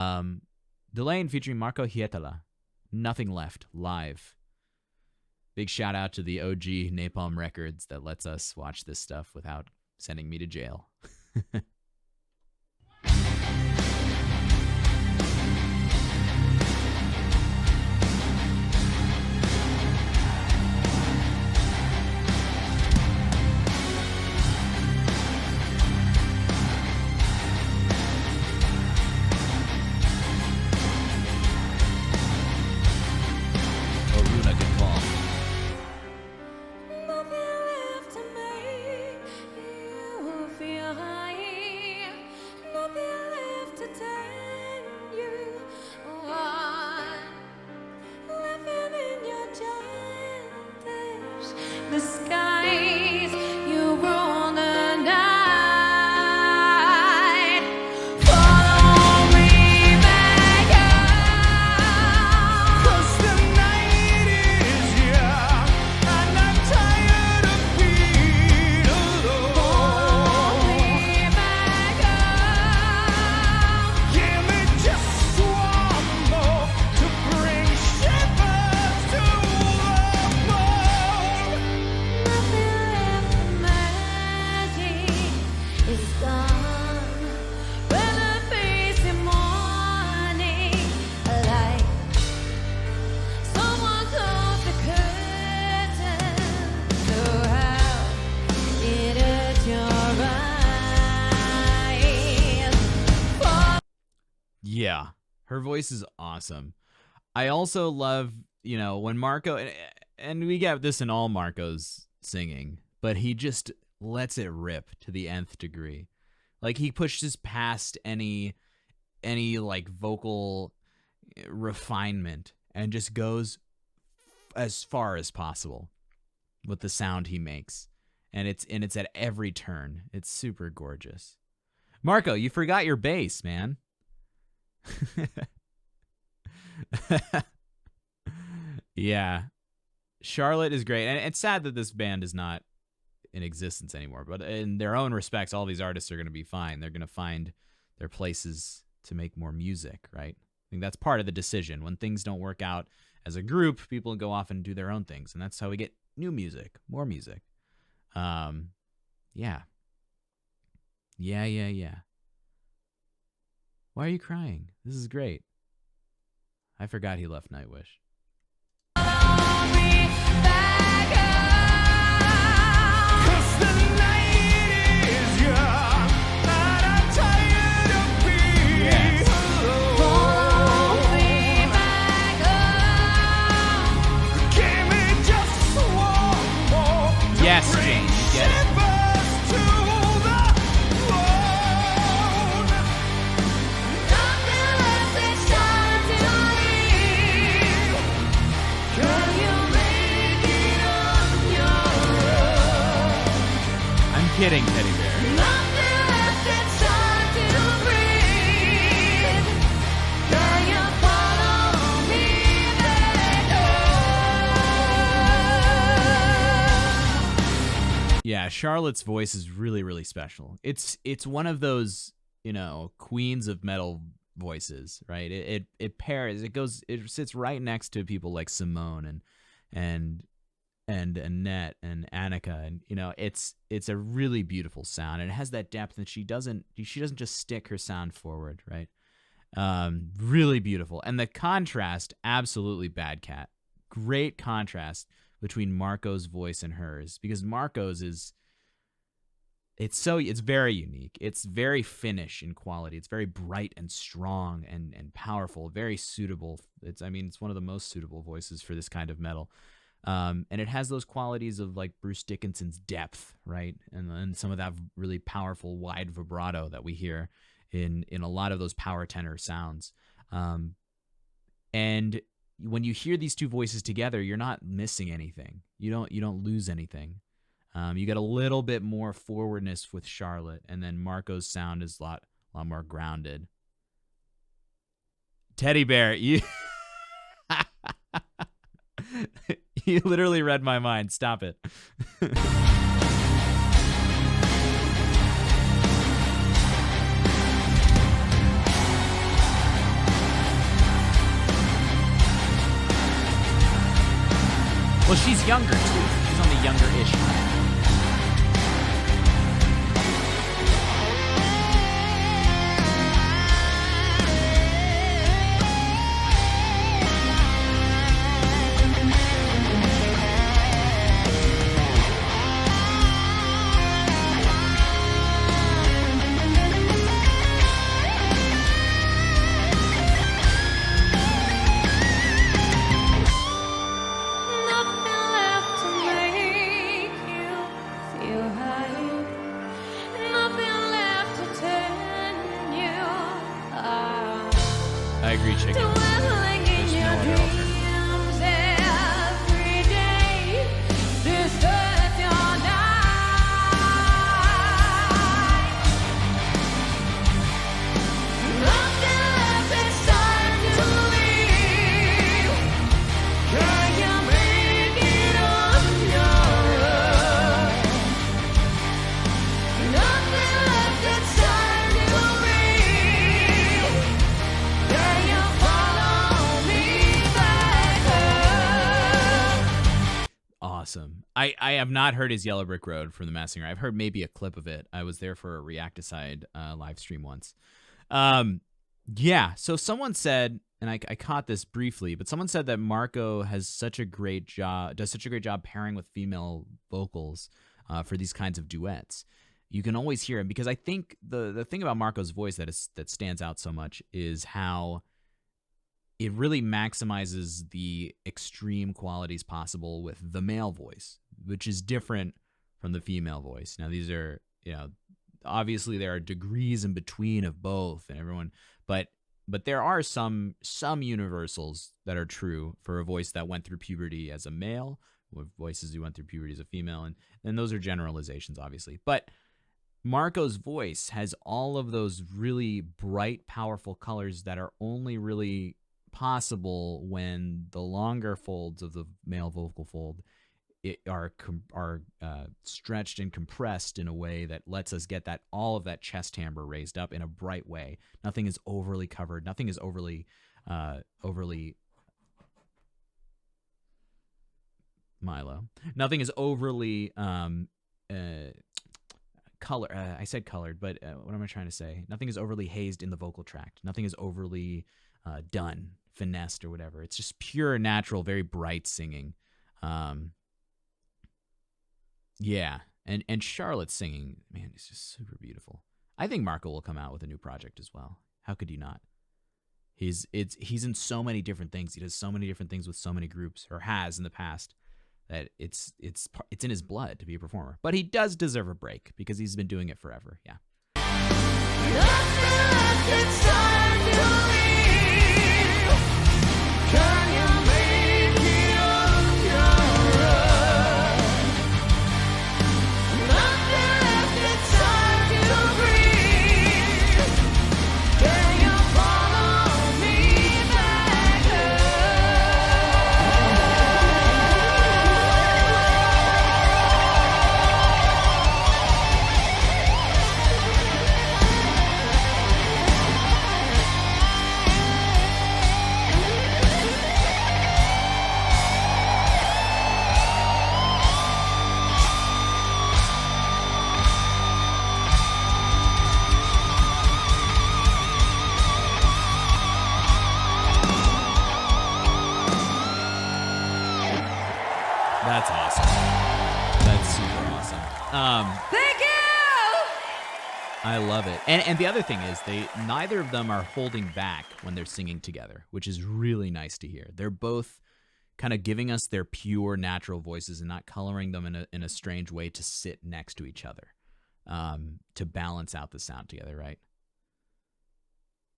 DELAIN featuring Marco Hietala. Nothing Left, live. Big shout out to the OG Napalm Records that lets us watch this stuff without sending me to jail. Yeah, her voice is awesome. I also love, when Marco, and we get this in all Marco's singing, but he just lets it rip to the nth degree. Like, he pushes past any like vocal refinement and just goes as far as possible with the sound he makes. And it's at every turn. It's super gorgeous. Marco, you forgot your bass, man. Yeah, Charlotte is great, and it's sad that this band is not in existence anymore, but in their own respects, all these artists are going to be fine. They're going to find their places to make more music, right? I think that's part of the decision. When things don't work out as a group, people go off and do their own things, and that's how we get new music, more music. Yeah. Why are you crying? This is great. I forgot he left Nightwish. Yes, Jane, you get it. Kidding, Teddy Bear. Yeah, Charlotte's voice is really, really special. It's one of those, queens of metal voices, right? It pairs, it sits right next to people like Simone and Annette and Annika, and it's a really beautiful sound, and it has that depth, and she doesn't just stick her sound forward, right? Really beautiful, and the contrast, absolutely Bad Cat. Great contrast between Marco's voice and hers, because Marco's it's very unique. It's very Finnish in quality. It's very bright and strong and powerful, very suitable. It's one of the most suitable voices for this kind of metal. And it has those qualities of like Bruce Dickinson's depth, right? And then some of that really powerful wide vibrato that we hear in a lot of those power tenor sounds. And when you hear these two voices together, you're not missing anything. You don't lose anything. You get a little bit more forwardness with Charlotte, and then Marco's sound is a lot more grounded. Teddy Bear, you you literally read my mind. Stop it. Well, she's younger too. She's on the younger-ish end. I agree, Chicken. There's no other alternative. Awesome. I have not heard his Yellow Brick Road from The Masked Singer. I've heard maybe a clip of it. I was there for a Reacticide live stream once. Yeah, so someone said, and I caught this briefly, but someone said that Marco does such a great job pairing with female vocals for these kinds of duets. You can always hear him, because I think the thing about Marco's voice that stands out so much is how it really maximizes the extreme qualities possible with the male voice, which is different from the female voice. Now, these are, obviously there are degrees in between of both and everyone, but there are some universals that are true for a voice that went through puberty as a male, with voices who went through puberty as a female, and those are generalizations, obviously. But Marco's voice has all of those really bright, powerful colors that are only really possible when the longer folds of the male vocal fold are stretched and compressed in a way that lets us get all of that chest timbre raised up in a bright way. Nothing is overly covered. Nothing is overly Milo. Nothing is overly color. I said colored, but what am I trying to say? Nothing is overly hazed in the vocal tract. Nothing is overly done, finessed, or whatever. It's just pure, natural, very bright singing. Yeah, and Charlotte's singing, man, it's just super beautiful. I think Marco will come out with a new project as well. How could you not? He's in so many different things. He does so many different things with so many groups, or has in the past, that it's in his blood to be a performer. But he does deserve a break because he's been doing it forever. Yeah. That's awesome. That's super awesome. Thank you! I love it. And the other thing is, neither of them are holding back when they're singing together, which is really nice to hear. They're both kind of giving us their pure, natural voices and not coloring them in a strange way to sit next to each other, to balance out the sound together, right?